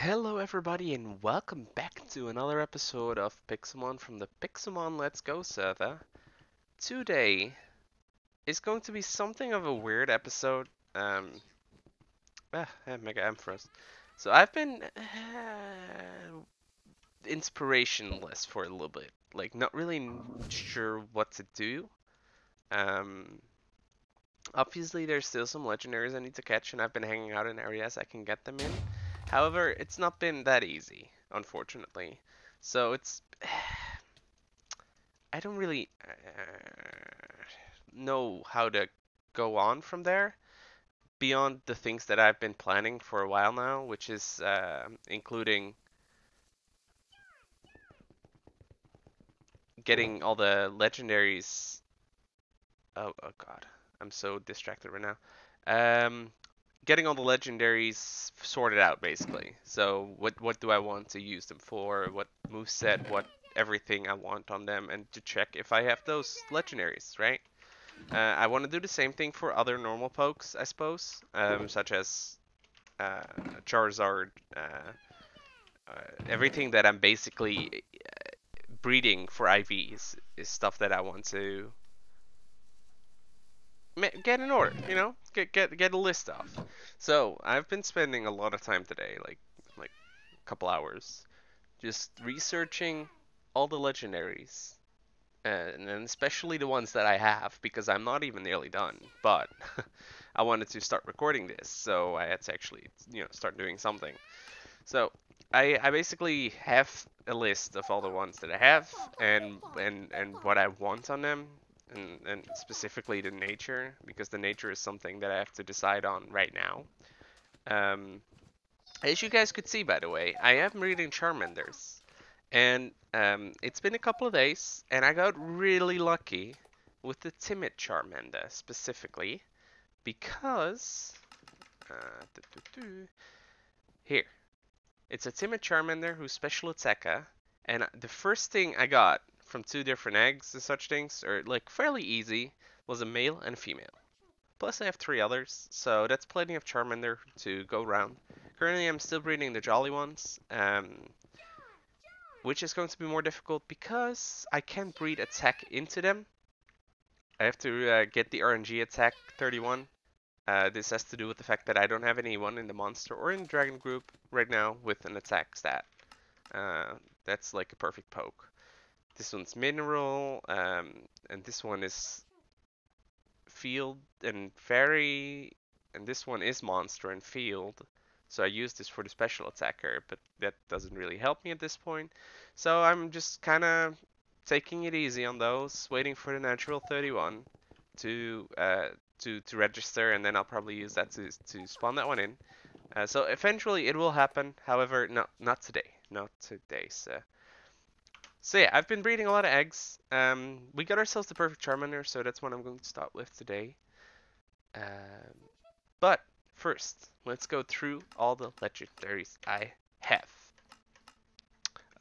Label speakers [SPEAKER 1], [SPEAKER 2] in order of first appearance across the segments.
[SPEAKER 1] Hello everybody and welcome back to another episode of Pixelmon from the Pixelmon Let's Go server. Today is going to be something of a weird episode. Mega Ampharos. So I've been inspirationless for a little bit, like not really sure what to do. Um, Obviously there's still some legendaries I need to catch, and I've been hanging out in areas I can get them in. However, it's not been that easy, unfortunately. So it's I don't really know how to go on from there beyond the things that I've been planning for a while now, which is including getting all the legendaries. Oh God, I'm so distracted right now. Getting all the legendaries sorted out basically. So what do I want to use them for? What moveset? What everything I want on them, and to check if I have those legendaries, right? I want to do the same thing for other normal pokes, I suppose, such as uh, Charizard. Everything that I'm basically breeding for IVs is stuff that I want to get in order. Get a list of. So I've been spending a lot of time today, like a couple hours, just researching all the legendaries and then especially the ones that I have because I'm not even nearly done. But I wanted to start recording this, so I had to actually, start doing something. So I basically have a list of all the ones that I have and what I want on them, and specifically the nature, because the nature is something that I have to decide on right now. Um, as you guys could see, by the way, I am reading Charmanders. And it's been a couple of days, and I got really lucky with the timid Charmander specifically because here it's a timid Charmander who's special attacker, and the first thing I got from two different eggs and such things, or like fairly easy, was a male and a female. Plus I have three others, so that's plenty of Charmander to go around. Currently I'm still breeding the Jolly ones. Which is going to be more difficult because I can't breed attack into them. I have to get the RNG attack 31. This has to do with the fact that I don't have anyone in the monster or in the dragon group right now with an attack stat. That's like a perfect poke. This one's mineral, and this one is field and fairy, and this one is monster and field. So I use this for the special attacker, but that doesn't really help me at this point. So I'm just kind of taking it easy on those, waiting for the natural 31 to to register, and then I'll probably use that to spawn that one in. So eventually it will happen. However, not today, not today. So yeah, I've been breeding a lot of eggs. We got ourselves the perfect Charmander, so that's what I'm going to start with today. Um, but first, let's go through all the legendaries I have.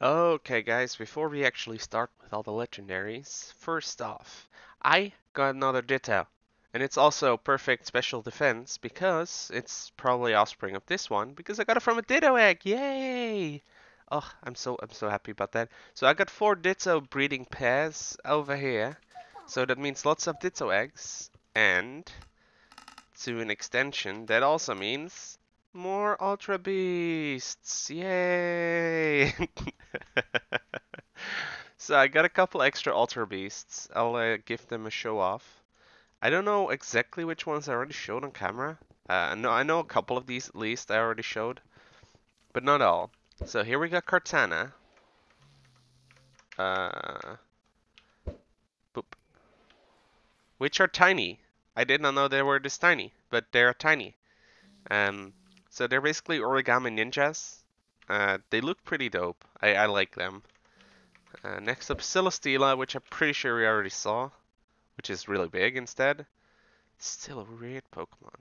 [SPEAKER 1] Okay, guys, before we actually start with all the legendaries, first off, I got another Ditto. And it's also perfect special defense because it's probably offspring of this one because I got it from a Ditto egg. Yay! Oh, I'm so happy about that. So I got 4 Ditto breeding pairs over here. So that means lots of Ditto eggs, and to an extension, that also means more Ultra Beasts! Yay! So I got a couple extra Ultra Beasts. I'll give them a show off. I don't know exactly which ones I already showed on camera. No, I know a couple of these at least I already showed, but not all. So here we got Cortana. Uh, Boop. Which are tiny. I did not know they were this tiny, but they're tiny. Um, so they're basically origami ninjas. They look pretty dope. I like them. Next up, Celesteela, which I'm pretty sure we already saw, which is really big instead. Still a weird Pokemon.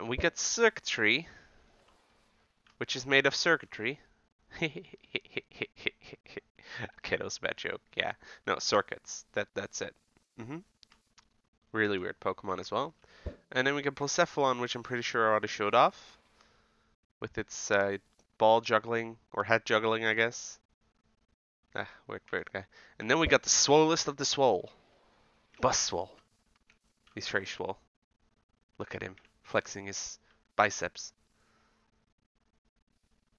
[SPEAKER 1] We got Circuitry, which is made of circuitry. Okay, that was a bad joke. Yeah, no, circuits. That's it. hmm Really weird Pokemon as well. And then we got Blacephalon, which I'm pretty sure I already showed off. with its ball juggling, or head juggling, I guess. Ah, weird guy. And then we got the swollest of the swole. Bus swole. He's very swole. Look at him, flexing his biceps.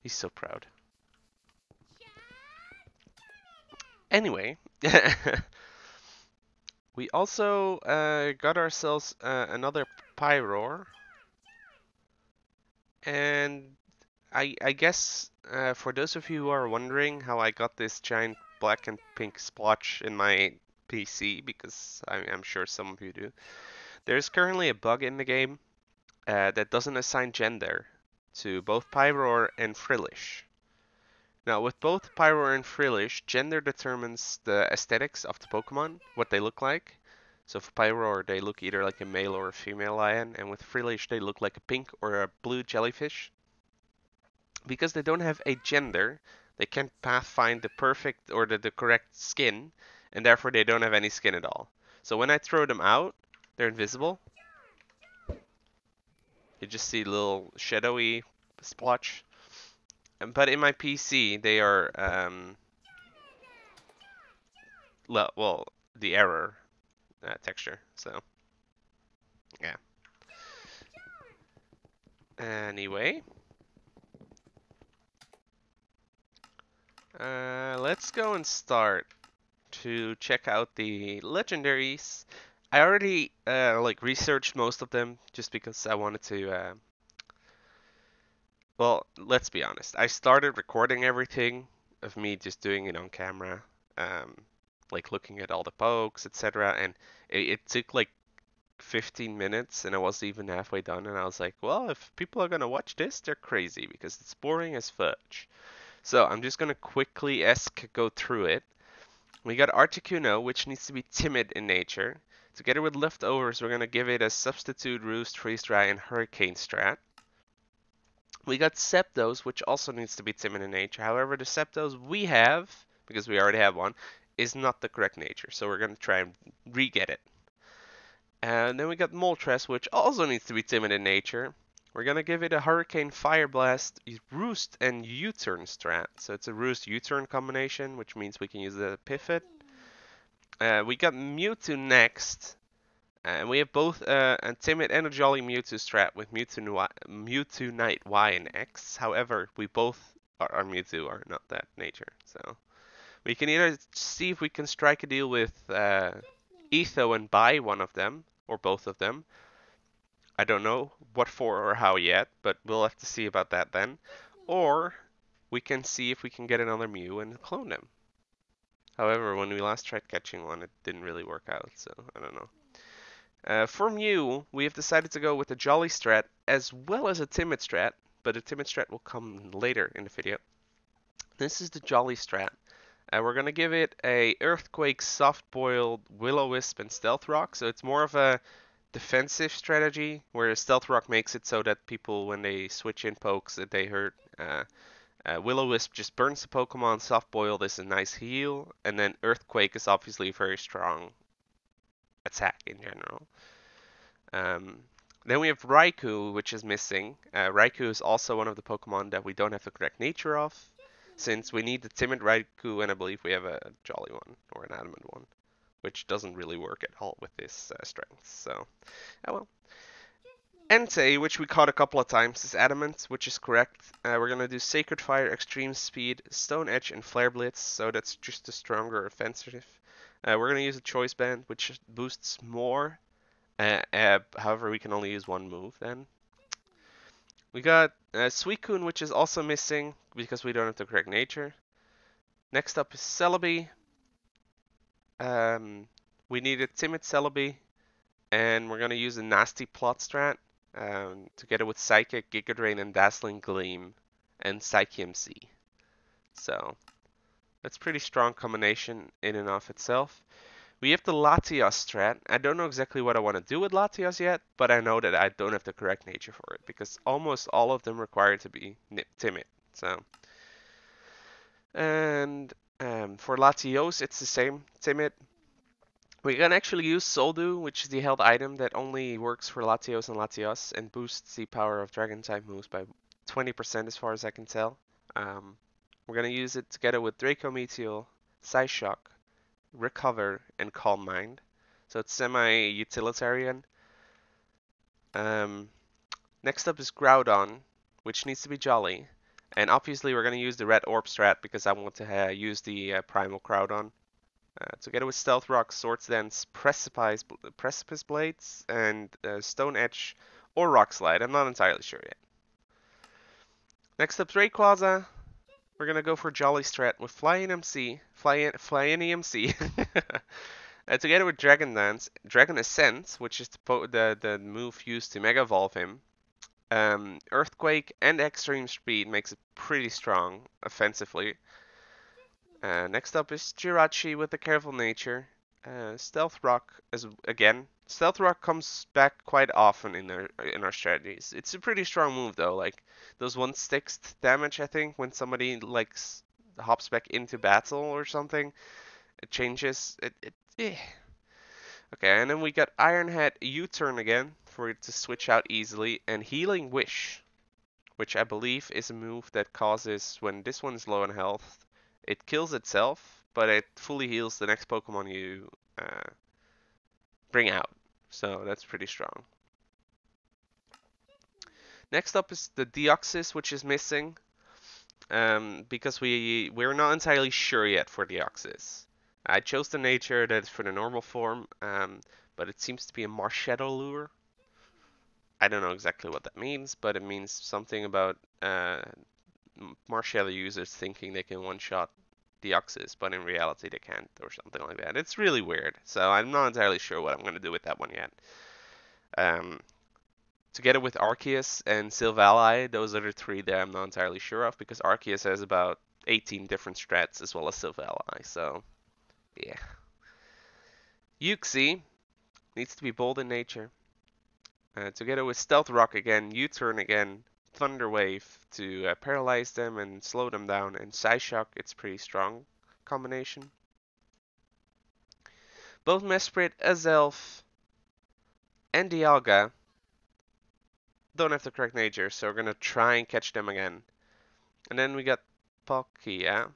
[SPEAKER 1] He's so proud. Anyway, we also got ourselves another Pyroar. And I guess for those of you who are wondering how I got this giant black and pink splotch in my PC, because I'm sure some of you do, there's currently a bug in the game that doesn't assign gender to both Pyroar and Frillish. Now, with both Pyroar and Frillish, gender determines the aesthetics of the Pokemon, what they look like. So for Pyroar, they look either like a male or a female lion, and with Frillish, they look like a pink or a blue jellyfish. Because they don't have a gender, they can't pathfind the perfect or the correct skin, and therefore they don't have any skin at all. So when I throw them out, they're invisible. You just see a little shadowy splotch. But in my PC, they are, well, the error texture. So, yeah. Anyway. Let's go and start to check out the legendaries. I already like researched most of them just because I wanted to. Well, let's be honest. I started recording everything of me just doing it on camera, um, like looking at all the pokes, etc. And it took like 15 minutes, and I wasn't even halfway done. And I was like, well, if people are gonna watch this, they're crazy because it's boring as fudge. So I'm just gonna quickly go through it. We got Articuno, which needs to be timid in nature. Together with leftovers, we're gonna give it a substitute Roost, Freeze Dry, and Hurricane strat. We got Septos, which also needs to be timid in nature. However, the Septos we have, because we already have one, is not the correct nature. So we're gonna try and re-get it. And then we got Moltres, which also needs to be timid in nature. We're gonna give it a Hurricane, Fire Blast, Roost, and U-turn strat. So it's a Roost U-turn combination, which means we can use the Pivot. We got Mewtwo next. And we have both a Timid and a Jolly Mewtwo strat with Mewtwo Knight Y and X. However, we both, our Mewtwo are not that nature. So we can either see if we can strike a deal with Etho and buy one of them, or both of them. I don't know what for or how yet, but we'll have to see about that then. Or we can see if we can get another Mew and clone them. However, when we last tried catching one, it didn't really work out, so I don't know. For Mew, we have decided to go with a Jolly strat as well as a Timid strat, but a Timid strat will come later in the video. This is the Jolly strat. We're going to give it a Earthquake, Soft Boiled, Will-O-Wisp, and Stealth Rock, so it's more of a defensive strategy, where Stealth Rock makes it so that people, when they switch in pokes, that they hurt. Will-O-Wisp just burns the Pokemon, Soft Boiled is a nice heal, and then Earthquake is obviously a very strong attack in general. Then we have Raikou, which is missing. Raikou is also one of the Pokemon that we don't have the correct nature of, since we need the Timid Raikou, and I believe we have a Jolly one, or an Adamant one, which doesn't really work at all with this strength, so, oh well. Entei, which we caught a couple of times, is Adamant, which is correct. We're going to do Sacred Fire, Extreme Speed, Stone Edge, and Flare Blitz, so that's just a stronger offensive. We're going to use a Choice Band, which boosts more. However, we can only use one move then. We got Suicune, which is also missing because we don't have the correct nature. Next up is Celebi. We need a Timid Celebi, and we're going to use a Nasty Plot strat together with Psychic, Giga Drain, and Dazzling Gleam, and Psychium C. So that's a pretty strong combination in and of itself. We have the Latios strat. I don't know exactly what I want to do with Latios yet, but I know that I don't have the correct nature for it, because almost all of them require to be timid. So, and for Latios, it's the same, timid. We can actually use Soldu, which is the held item that only works for Latios and Latios, and boosts the power of Dragon type moves by 20% as far as I can tell. We're going to use it together with Draco Meteor, Psyshock, Recover, and Calm Mind. So it's semi-utilitarian. Um, Next up is Groudon, which needs to be Jolly. And obviously we're going to use the Red Orb strat because I want to use the Primal Groudon. Together with Stealth Rock, Swords Dance, Precipice Blades, and Stone Edge or Rock Slide. I'm not entirely sure yet. Next up, Rayquaza. We're gonna go for Jolly Strat with Flying MC, Flying EMC. Together with Dragon Dance, Dragon Ascent, which is the move used to Mega Evolve him. Earthquake and Extreme Speed makes it pretty strong offensively. Next up is Jirachi with the Careful Nature. Stealth Rock as again. Stealth Rock comes back quite often in our strategies. It's a pretty strong move though. Like those 1/6 damage, I think, when somebody like hops back into battle or something, it changes. Okay, and then we got Iron Head U-turn again for it to switch out easily, and Healing Wish, which I believe is a move that causes when this one's low on health, it kills itself, but it fully heals the next Pokemon you bring out. So that's pretty strong. Next up is the Deoxys, which is missing because we're not entirely sure yet for Deoxys. I chose the nature that is for the normal form, but it seems to be a Marshadow lure. I don't know exactly what that means, but it means something about Marshadow users thinking they can one-shot Deoxys, but in reality they can't, or something like that. It's really weird, so I'm not entirely sure what I'm going to do with that one yet. Together with Arceus and Silvally, those are the three that I'm not entirely sure of, because Arceus has about 18 different strats as well as Silvally, so yeah. Uxie needs to be bold in nature. Together with Stealth Rock again, U-turn again, Thunder Wave to paralyze them and slow them down, and Psyshock, it's pretty strong combination. Both Mesprit, Azelf, and Dialga don't have the correct nature, so we're gonna try and catch them again. And then we got Palkia,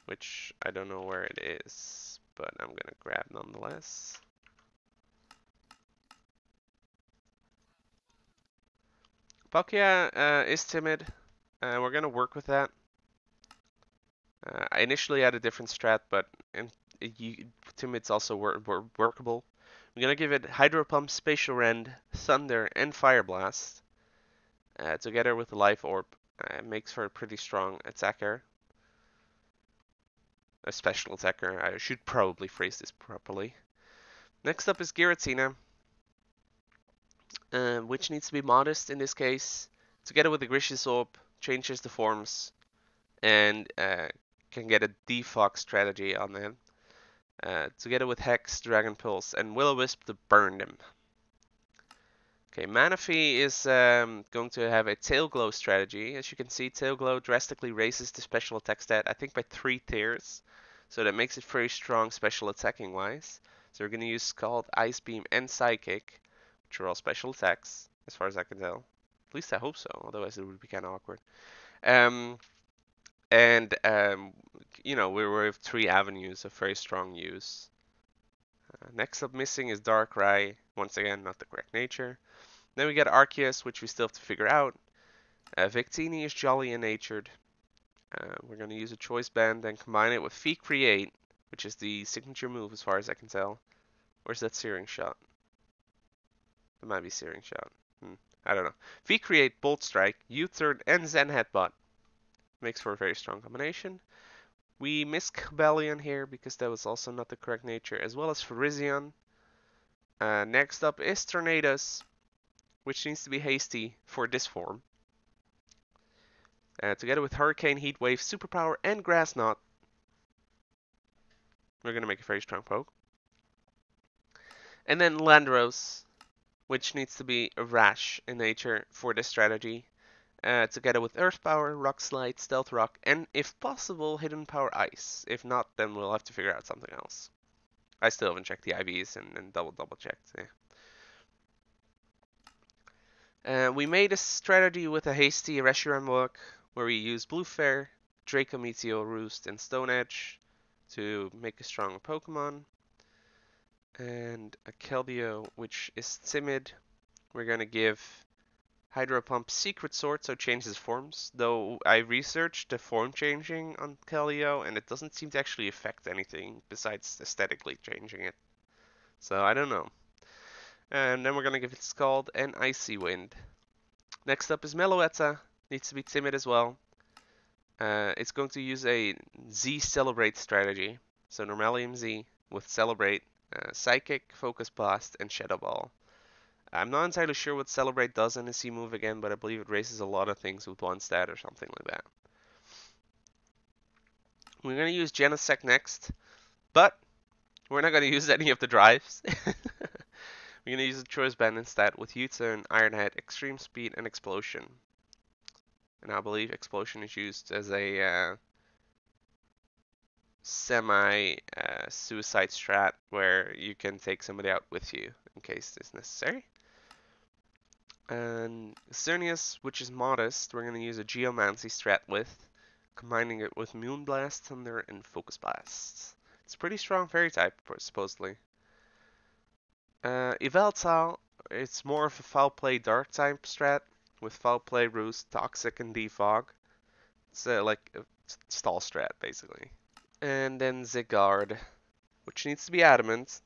[SPEAKER 1] which I don't know where it is, but I'm gonna grab nonetheless. Palkia is timid. We're gonna work with that. I initially had a different strat, but timid's also workable. I'm gonna give it Hydro Pump, Spatial Rend, Thunder, and Fire Blast. Together with the Life Orb, it makes for a pretty strong attacker. A special attacker. I should probably phrase this properly. Next up is Giratina, which needs to be modest in this case. Together with the Grishis Orb, changes the forms, and can get a defog strategy on them. Together with Hex, Dragon Pulse, and Will-O-Wisp to burn them. Okay, Manaphy is going to have a Tail Glow strategy. As you can see, Tail Glow drastically raises the special attack stat, I think by 3 tiers. So that makes it very strong special attacking wise. So we're going to use Scald, Ice Beam, and Psychic, which are all special attacks, as far as I can tell. At least I hope so, otherwise it would be kind of awkward. You know, we have 3 avenues of very strong use. Next up missing is Darkrai. Once again, not the correct nature. Then we get Arceus, which we still have to figure out. Victini is jolly and natured. We're going to use a Choice Band and combine it with Fee Create, which is the signature move as far as I can tell. Or is that Searing Shot? It might be Searing Shot. I don't know. Fee Create, Bolt Strike, U-turn, and Zen Headbutt. Makes for a very strong combination. We miss Cobalion here because that was also not the correct nature, as well as Virizion. Next up is Tornadus, which needs to be hasty for this form. Together with Hurricane, Heat Wave, Superpower, and Grass Knot, we're going to make a very strong poke. And then Landros, which needs to be a rash in nature for this strategy. Together with Earth Power, Rock Slide, Stealth Rock, and if possible, Hidden Power Ice. If not, then we'll have to figure out something else. I still haven't checked the IVs and double checked. Yeah. We made a strategy with a hasty Reshiram book where we use Blue Fair, Draco Meteor Roost, and Stone Edge to make a stronger Pokemon. And a Keldeo, which is timid. We're gonna give Hydro Pump Secret Sword, so it changes forms. Though I researched the form changing on Keldeo, and it doesn't seem to actually affect anything besides aesthetically changing it. So I don't know. And then we're gonna give it Scald and Icy Wind. Next up is Meloetta. Needs to be timid as well. It's going to use a Z Celebrate strategy. So Normalium Z with Celebrate, Psychic, Focus Blast, and Shadow Ball. I'm not entirely sure what Celebrate does in a C move again, but I believe it raises a lot of things with one stat or something like that. We're going to use Genesect next, but we're not going to use any of the drives. We're going to use the Choice Band instead with U-Turn, Iron Head, Extreme Speed, and Explosion. And I believe Explosion is used as a semi-suicide strat where you can take somebody out with you in case it's necessary. And Xerneas, which is modest, we're going to use a Geomancy strat with, combining it with Moonblast, Thunder, and Focus Blast. It's a pretty strong fairy type, supposedly. Yveltal, it's more of a Foul Play Dark type strat, with Foul Play, Roost, Toxic, and Defog. It's like a stall strat, basically. And then Zygarde, which needs to be Adamant.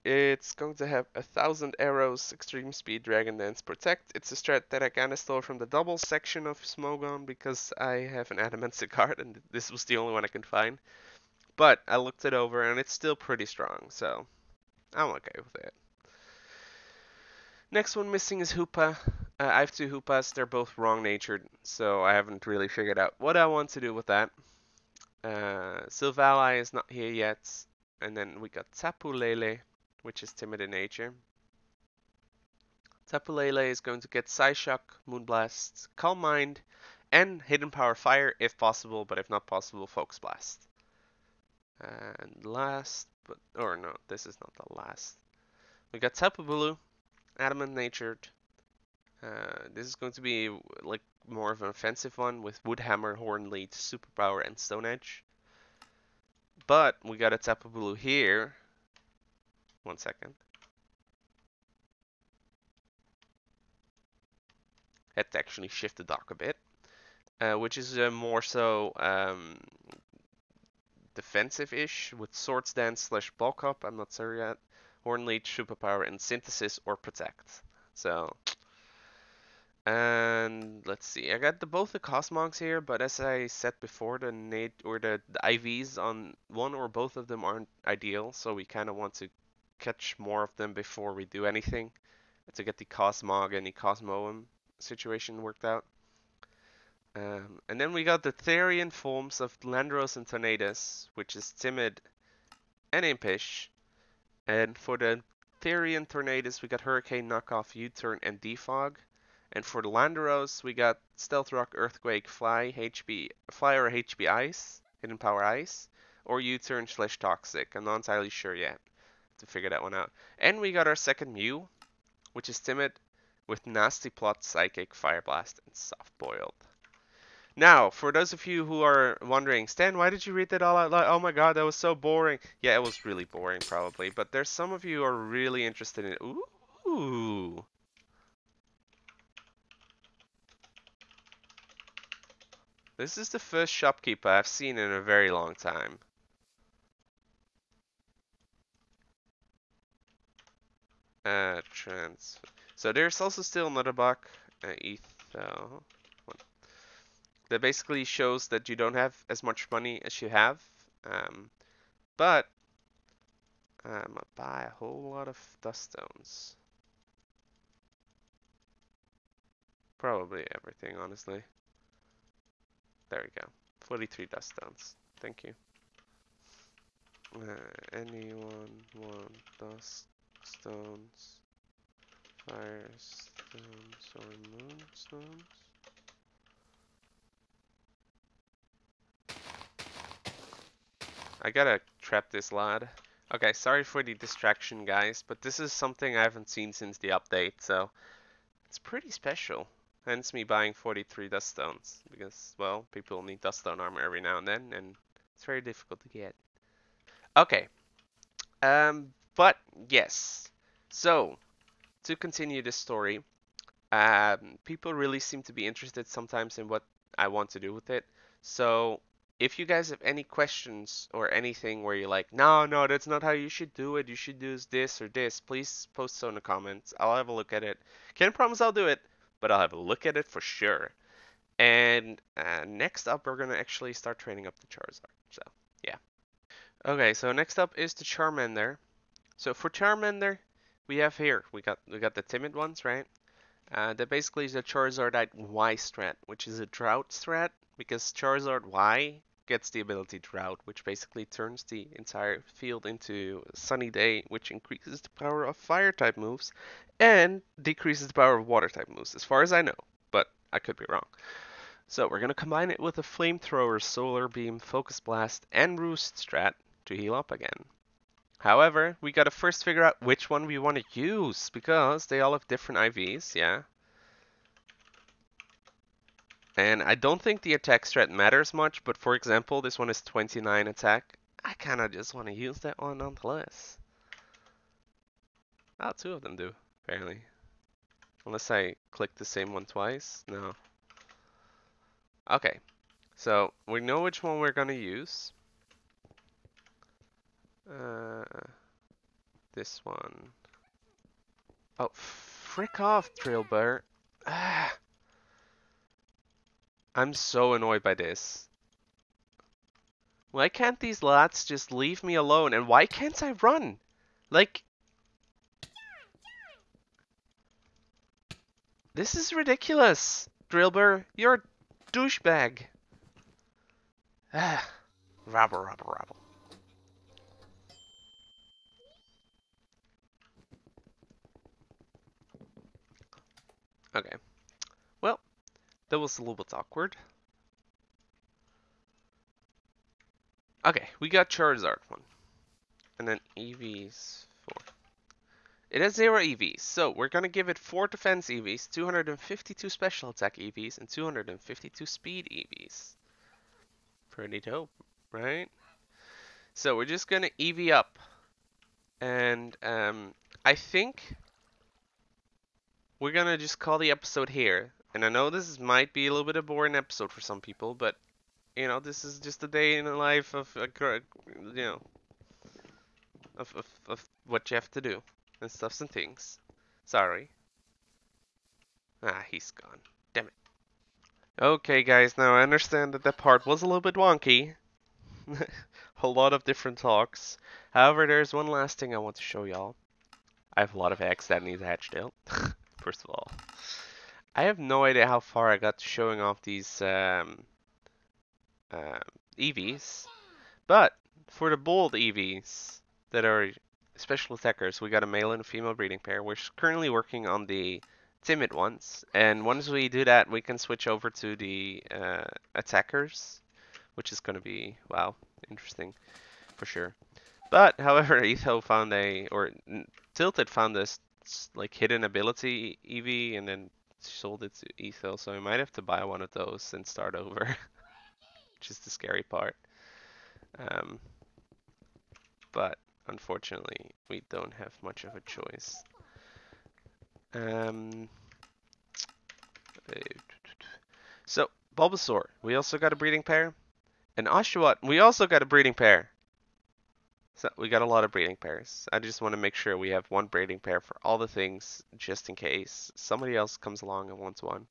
[SPEAKER 1] It's going to have 1,000 arrows, extreme speed, dragon dance, protect. It's a strat that I kinda stole from the double section of Smogon because I have an adamant card and this was the only one I could find. But I looked it over and it's still pretty strong, so I'm okay with it. Next one missing is Hoopa. I have two Hoopas, they're both wrong-natured, so I haven't really figured out what I want to do with that. Silvally is not here yet. And then we got Tapu Lele, which is timid in nature. Tapu Lele is going to get Psyshock, Moonblast, Calm Mind, and Hidden Power Fire if possible, but if not possible, Focus Blast. And last, or no, this is not the last. We got Tapu Bulu, Adamant Natured. This is going to be like more of an offensive one with Woodhammer, Horn Lead, Superpower, and Stone Edge. But we got a Tapu Bulu here. 1 second. Had to actually shift the dock a bit. Which is more so defensive-ish with Swords Dance / Bulk Up. I'm not sure yet. Horn Leech, Superpower, and Synthesis or Protect. So, and let's see. I got both the Cosmogs here, but as I said before, the IVs on one or both of them aren't ideal. So we kind of want to catch more of them before we do anything to get the Cosmog and the Cosmoem situation worked out. And then we got the Therian forms of Landros and Tornadus, which is timid and impish. And for the Therian Tornadus, we got Hurricane, Knockoff, U-Turn, and Defog. And for the Landros, we got Stealth Rock, Earthquake, Fly, Fly or HB Ice, Hidden Power Ice, or U-Turn / Toxic. I'm not entirely sure yet to figure that one out. And we got our second Mew, which is timid, with Nasty Plot, Psychic, Fire Blast, and Soft Boiled. Now, for those of you who are wondering, Stan, why did you read that all out loud? Oh my god, that was so boring. Yeah, it was really boring probably, but there's some of you who are really interested in it. Ooh. This is the first shopkeeper I've seen in a very long time. Transfer. So there's also still another buck, Etho. That basically shows that you don't have as much money as you have. But I'm gonna buy a whole lot of dust stones. Probably everything, honestly. There we go. 43 dust stones. Thank you. Anyone want dust stones, fire stones, or moonstones? I gotta trap this lad. Okay, sorry for the distraction, guys, but this is something I haven't seen since the update, so It's pretty special. Hence me buying 43 dust stones because, well, people need dust stone armor every now and then, and it's very difficult to get. Okay. But yes. So to continue this story, people really seem to be interested sometimes in what I want to do with it. So if you guys have any questions or anything where you're like, no, no, that's not how you should do it. You should do this or this. Please post so in the comments. I'll have a look at it. Can't promise I'll do it, but I'll have a look at it for sure. And next up, we're gonna actually start training up the Charizard. So yeah. Okay, so next up is the Charmander. So for Charmander, we have here we got the timid ones, right? That basically is a Charizardite Y strat, which is a drought strat, because Charizard Y gets the ability Drought, which basically turns the entire field into a sunny day, which increases the power of fire type moves and decreases the power of water type moves, as far as I know, but I could be wrong. So we're going to combine it with a Flamethrower, Solar Beam, Focus Blast, and Roost strat to heal up again. However, we gotta first figure out which one we want to use, because they all have different IVs, yeah. And I don't think the attack strat matters much, but for example, this one is 29 attack. I kinda just want to use that one nonetheless. Oh, two of them do, apparently. Unless I click the same one twice? No. Okay, so we know which one we're gonna use. Uh, this one. Oh, frick off, Drillbur. Ah, I'm so annoyed by this. Why can't these lads just leave me alone? And why can't I run? Like, this is ridiculous. Drillbur, you're a douchebag. Ah, rabble, rabble, rabble. Okay. Well, that was a little bit awkward. Okay, we got Charizard one. And then EVs 4. It has 0 EVs, so we're gonna give it 4 defense EVs, 252 special attack EVs, and 252 speed EVs. Pretty dope, right? So we're just gonna EV up. And I think we're gonna just call the episode here. And I know might be a little bit of a boring episode for some people, but you know, this is just a day in the life of you know, of what you have to do and stuffs and things. Sorry. Ah, he's gone. Damn it. Okay, guys, now I understand that part was a little bit wonky. A lot of different talks. However, there's one last thing I want to show y'all. I have a lot of eggs that need hatched still. First of all, I have no idea how far I got to showing off these uh, EVs, but for the bold EVs that are special attackers, we got a male and a female breeding pair. We're currently working on the timid ones, and once we do that, we can switch over to the attackers, which is going to be, wow, interesting for sure. But however, Etho found Tilted found this like hidden ability EV and then sold it to Etho, so I might have to buy one of those and start over, which is the scary part. Um, but unfortunately, we don't have much of a choice. Um, so Bulbasaur, we also got a breeding pair, and Oshawott, we also got a breeding pair. So we got a lot of breeding pairs. I just want to make sure we have one breeding pair for all the things, just in case somebody else comes along and wants one.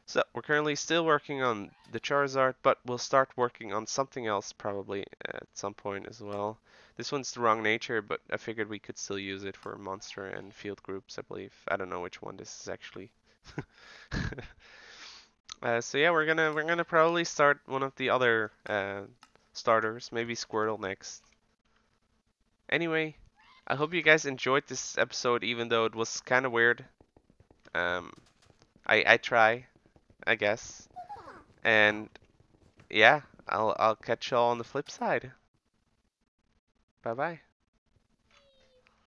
[SPEAKER 1] So we're currently still working on the Charizard, but we'll start working on something else probably at some point as well. This one's the wrong nature, but I figured we could still use it for monster and field groups, I believe. I don't know which one this is actually. So yeah, we're gonna probably start one of the other starters, maybe Squirtle next. Anyway, I hope you guys enjoyed this episode, even though it was kind of weird. Um, I try, I guess. And yeah, I'll catch y'all on the flip side. Bye bye.